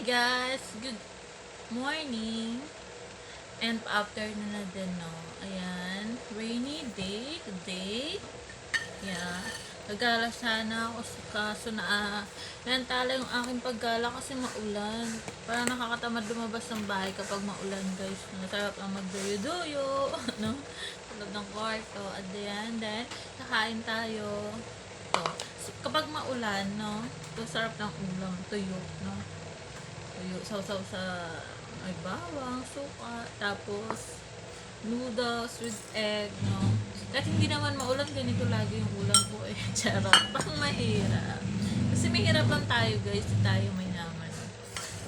guys, good morning and afternoon na din, no? Ayan, rainy day today. Yeah, nagala sana ako kaso nantala yung aking paggala kasi maulan. Parang nakakatamad lumabas ng bahay kapag maulan, guys. Masarap ang magduyo-duyo, no? Tulad ng kwarto. At then, kakain tayo. Kapag maulan, no? Ito sarap ng ulam, tuyo, no? Tuyo, sausaw sa may bawang, suka, tapos noodles with egg, no? Kahit hindi naman maulan, ganito lagi yung ulam ko eh. Charot, pang mahirap. Kasi mahirap lang tayo, guys. Hindi tayo mayaman.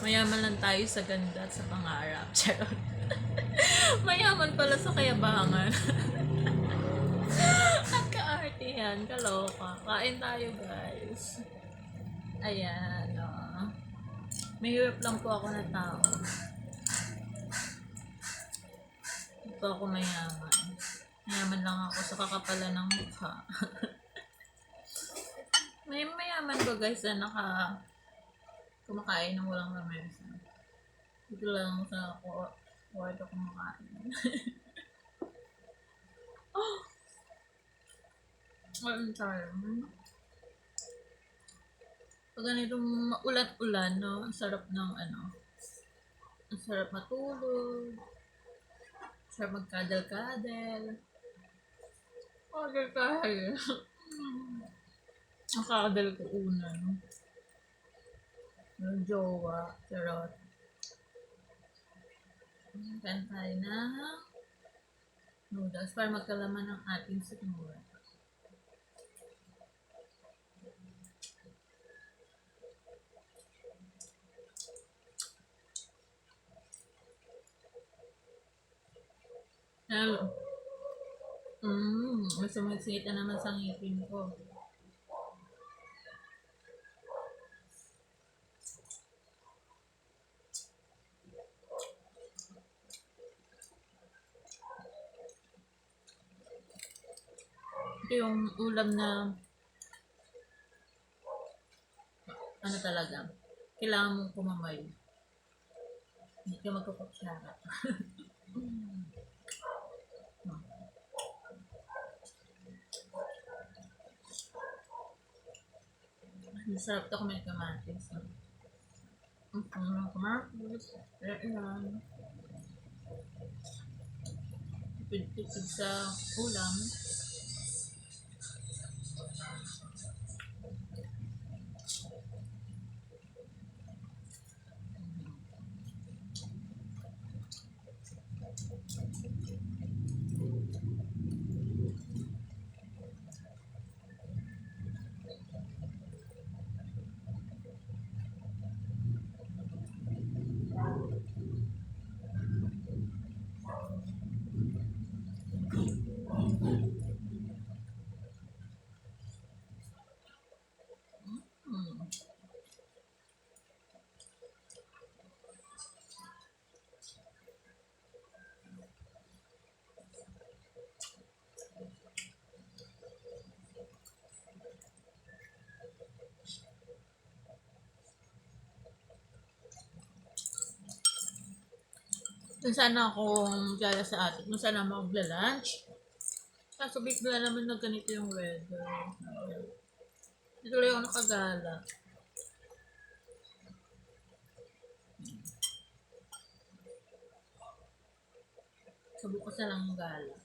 Mayaman lang tayo sa ganda at sa pangarap. Charot. Mayaman pala sa kayabangan. At kaartihan, kaloka. Kain tayo, guys. Ayan, mahirap lang po ako na tao. Hindi po ako mayaman. Mayaman lang ako sa kakapalan ng mukha. May mayaman ba, guys, na kumakain ng walang lamesa? Dito lang sa kwarto kumakain. Oh! Ang sarap. Pag ganitong ulan-ulan, no? Ang sarap ng ang sarap matulog. Ang sarap magkadal-kadal. Kadal-kadal. Ang kakadal ko una, no? Yung jowa. Charot. Kain tayo na noodles para magkalaman ng ating sikmura. Hello. Mas sumisita naman sa ngipin ko. Ito yung ulam na talaga. Kailangan mong kumamay. Hindi ka magkukutsara. Masarap ito kung may kamatis. Kamatis. Ayan. Tipid-tipid sa ulam. Kung sana akong gala sa atin, kung sana magla-lunch. Kaso bigla naman na ganito yung weather. Dito lang ako nakagala. So bukas na lang yung gala.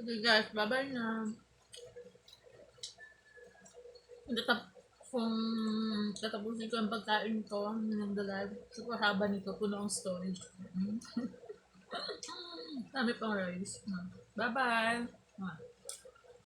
Okay guys, bye-bye na. Kung tatapusin ko ang pagkain ko ng live, super haba nito, puno ang storage. Dami pang rice. Bye-bye!